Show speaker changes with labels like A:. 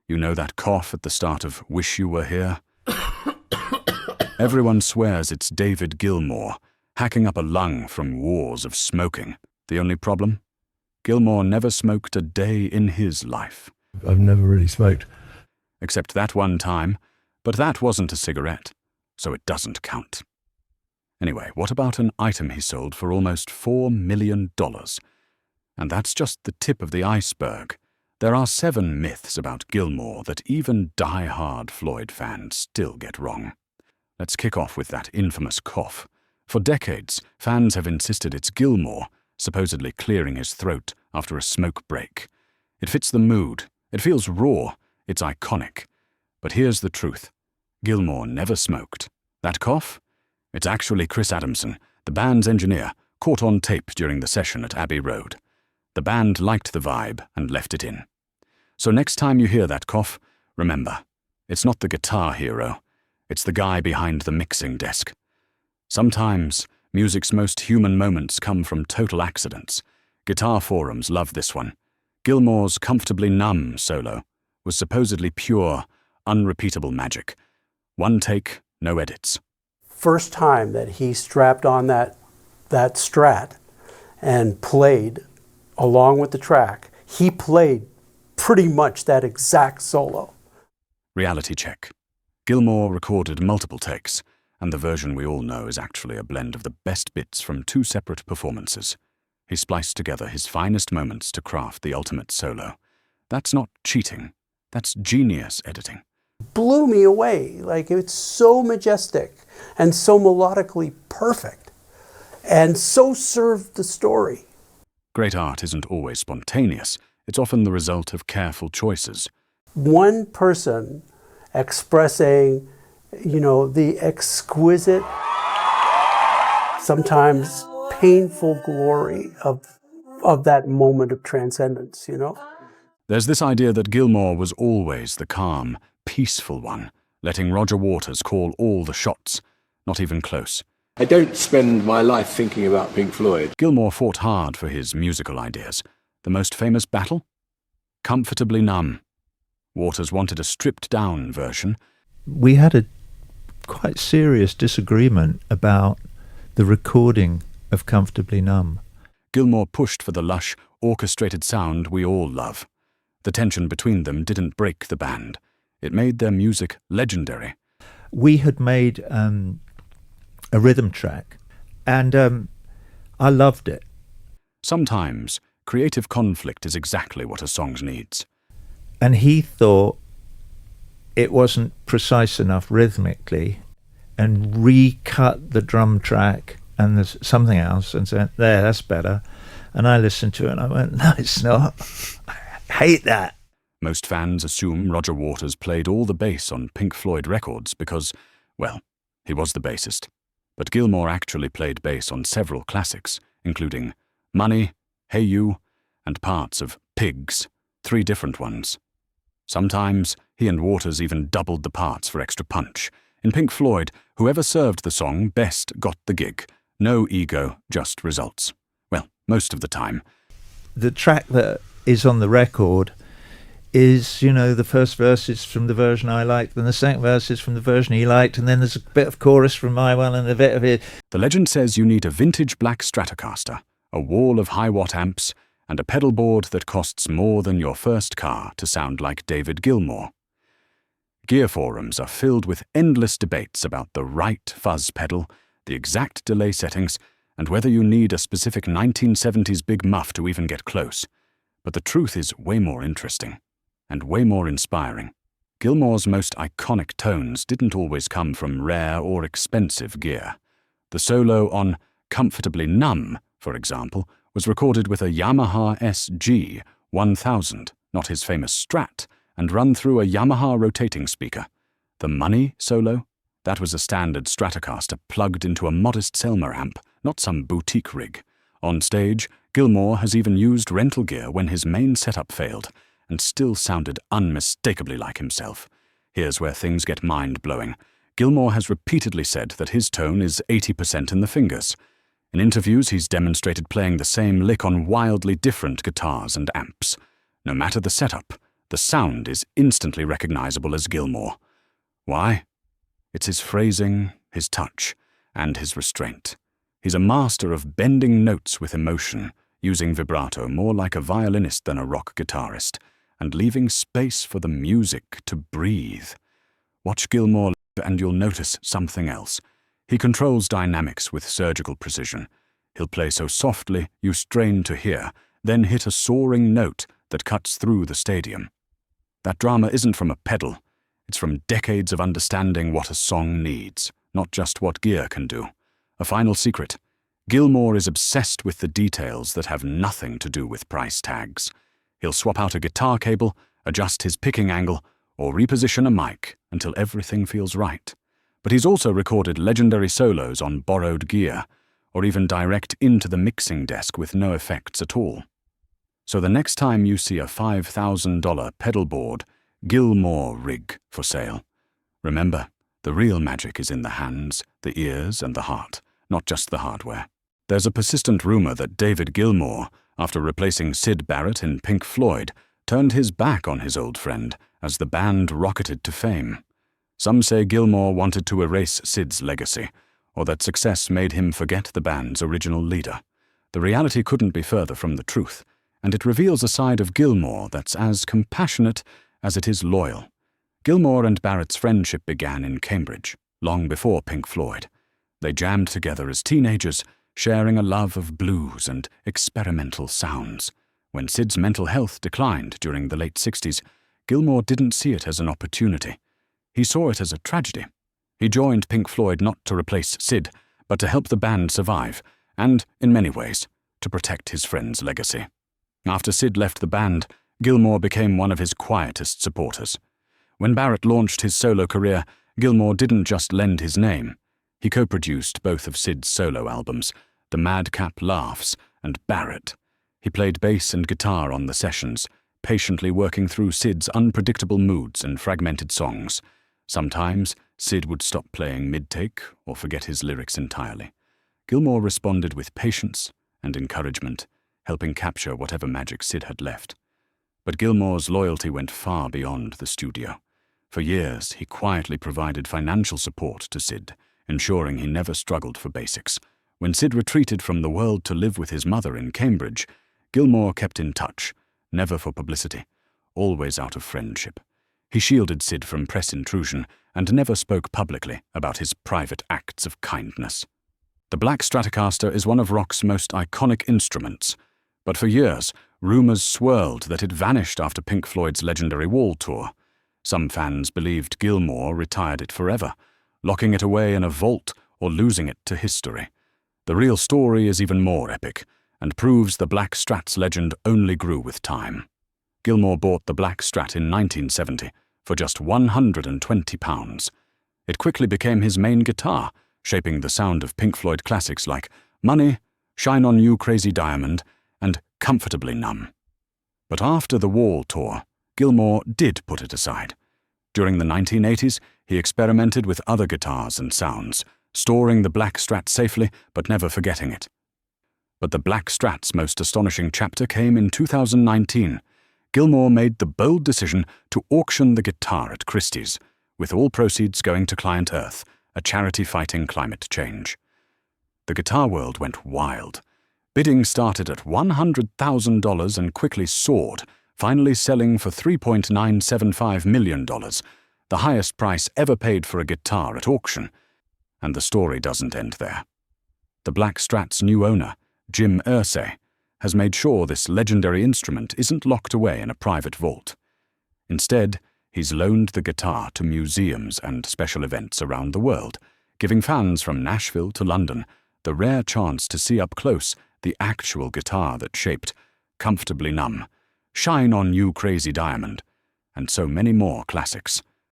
A: You know that cough at the start of Wish You Were Here? Everyone swears it's David Gilmour, hacking up a lung from wars of smoking. The only problem? Gilmour never smoked a day in his life.
B: I've never really smoked.
A: Except that one time, but that wasn't a cigarette, so it doesn't count. Anyway, what about an item he sold for almost $4 million? And that's just the tip of the iceberg. There are 7 myths about Gilmour that even die-hard Floyd fans still get wrong. Let's kick off with that infamous cough. For decades, fans have insisted it's Gilmour, supposedly clearing his throat after a smoke break. It fits the mood, it feels raw, it's iconic. But here's the truth. Gilmour never smoked. That cough? It's actually Chris Adamson, the band's engineer, caught on tape during the session at Abbey Road. The band liked the vibe and left it in. So next time you hear that cough, remember, it's not the guitar hero, it's the guy behind the mixing desk. Sometimes, music's most human moments come from total accidents. Guitar forums love this one. Gilmour's Comfortably Numb solo was supposedly pure, unrepeatable magic. One take, no edits.
C: First time that he strapped on that Strat and played along with the track, he played pretty much that exact solo.
A: Reality check. Gilmour recorded multiple takes, and the version we all know is actually a blend of the best bits from 2 separate performances. He spliced together his finest moments to craft the ultimate solo. That's not cheating, that's genius editing.
C: Blew me away. Like, it's so majestic and so melodically perfect, and so served the story.
A: Great art isn't always spontaneous. It's often the result of careful choices.
C: One person expressing, the exquisite, sometimes painful glory of that moment of transcendence,
A: There's this idea that Gilmour was always the calm, peaceful one, letting Roger Waters call all the shots, not even close.
D: I don't spend my life thinking about Pink Floyd.
A: Gilmour fought hard for his musical ideas. The most famous battle? Comfortably Numb. Waters wanted a stripped-down version.
E: We had a quite serious disagreement about the recording of Comfortably Numb.
A: Gilmour pushed for the lush, orchestrated sound we all love. The tension between them didn't break the band. It made their music legendary.
E: We had made a rhythm track, and I loved it.
A: Sometimes, creative conflict is exactly what a song needs.
E: And he thought it wasn't precise enough rhythmically, and recut the drum track and there's something else, and said, there, that's better. And I listened to it and I went, no, it's not. I hate that.
A: Most fans assume Roger Waters played all the bass on Pink Floyd records because, well, he was the bassist. But Gilmour actually played bass on several classics, including Money, Hey You, and parts of Pigs, 3 different ones. Sometimes he and Waters even doubled the parts for extra punch. In Pink Floyd, whoever served the song best got the gig. No ego, just results. Well, most of the time.
E: The track that is on the record is, the first verse is from the version I liked, and the second verse is from the version he liked, and then there's a bit of chorus from my one and a bit of it.
A: The legend says you need a vintage black Stratocaster, a wall of high-watt amps, and a pedal board that costs more than your first car to sound like David Gilmour. Gear forums are filled with endless debates about the right fuzz pedal, the exact delay settings, and whether you need a specific 1970s big muff to even get close. But the truth is way more interesting. And way more inspiring. Gilmour's most iconic tones didn't always come from rare or expensive gear. The solo on Comfortably Numb, for example, was recorded with a Yamaha SG 1000, not his famous Strat, and run through a Yamaha rotating speaker. The Money solo? That was a standard Stratocaster plugged into a modest Selmer amp, not some boutique rig. On stage, Gilmour has even used rental gear when his main setup failed, and still sounded unmistakably like himself. Here's where things get mind-blowing. Gilmour has repeatedly said that his tone is 80% in the fingers. In interviews, he's demonstrated playing the same lick on wildly different guitars and amps. No matter the setup, the sound is instantly recognizable as Gilmour. Why? It's his phrasing, his touch, and his restraint. He's a master of bending notes with emotion, using vibrato more like a violinist than a rock guitarist, and leaving space for the music to breathe. Watch Gilmour and you'll notice something else. He controls dynamics with surgical precision. He'll play so softly you strain to hear, then hit a soaring note that cuts through the stadium. That drama isn't from a pedal. It's from decades of understanding what a song needs, not just what gear can do. A final secret: Gilmour is obsessed with the details that have nothing to do with price tags. He'll swap out a guitar cable, adjust his picking angle, or reposition a mic until everything feels right. But he's also recorded legendary solos on borrowed gear, or even direct into the mixing desk with no effects at all. So the next time you see a $5,000 pedalboard Gilmour rig for sale, remember, the real magic is in the hands, the ears, and the heart, not just the hardware. There's a persistent rumor that David Gilmour, after replacing Syd Barrett in Pink Floyd, turned his back on his old friend as the band rocketed to fame. Some say Gilmour wanted to erase Syd's legacy, or that success made him forget the band's original leader. The reality couldn't be further from the truth, and it reveals a side of Gilmour that's as compassionate as it is loyal. Gilmour and Barrett's friendship began in Cambridge, long before Pink Floyd. They jammed together as teenagers, sharing a love of blues and experimental sounds. When Syd's mental health declined during the late 60s, Gilmour didn't see it as an opportunity. He saw it as a tragedy. He joined Pink Floyd not to replace Syd, but to help the band survive, and, in many ways, to protect his friend's legacy. After Syd left the band, Gilmour became one of his quietest supporters. When Barrett launched his solo career, Gilmour didn't just lend his name. He co-produced both of Syd's solo albums, The Madcap Laughs and Barrett. He played bass and guitar on the sessions, patiently working through Syd's unpredictable moods and fragmented songs. Sometimes, Syd would stop playing mid-take or forget his lyrics entirely. Gilmour responded with patience and encouragement, helping capture whatever magic Syd had left. But Gilmour's loyalty went far beyond the studio. For years, he quietly provided financial support to Syd, ensuring he never struggled for basics. When Syd retreated from the world to live with his mother in Cambridge, Gilmour kept in touch, never for publicity, always out of friendship. He shielded Syd from press intrusion and never spoke publicly about his private acts of kindness. The Black Stratocaster is one of rock's most iconic instruments, but for years, rumors swirled that it vanished after Pink Floyd's legendary Wall tour. Some fans believed Gilmour retired it forever, locking it away in a vault or losing it to history. The real story is even more epic, and proves the Black Strat's legend only grew with time. Gilmour bought the Black Strat in 1970 for just £120. It quickly became his main guitar, shaping the sound of Pink Floyd classics like Money, Shine On You Crazy Diamond, and Comfortably Numb. But after the Wall tour, Gilmour did put it aside. During the 1980s, he experimented with other guitars and sounds, storing the Black Strat safely but never forgetting it. But the Black Strat's most astonishing chapter came in 2019. Gilmour made the bold decision to auction the guitar at Christie's, with all proceeds going to Client Earth, a charity fighting climate change. The guitar world went wild. Bidding started at $100,000 and quickly soared, finally selling for $3.975 million, the highest price ever paid for a guitar at auction. And the story doesn't end there. The Black Strat's new owner, Jim Irsay, has made sure this legendary instrument isn't locked away in a private vault. Instead, he's loaned the guitar to museums and special events around the world, giving fans from Nashville to London the rare chance to see up close the actual guitar that shaped Comfortably Numb, Shine On You Crazy Diamond, and so many more classics.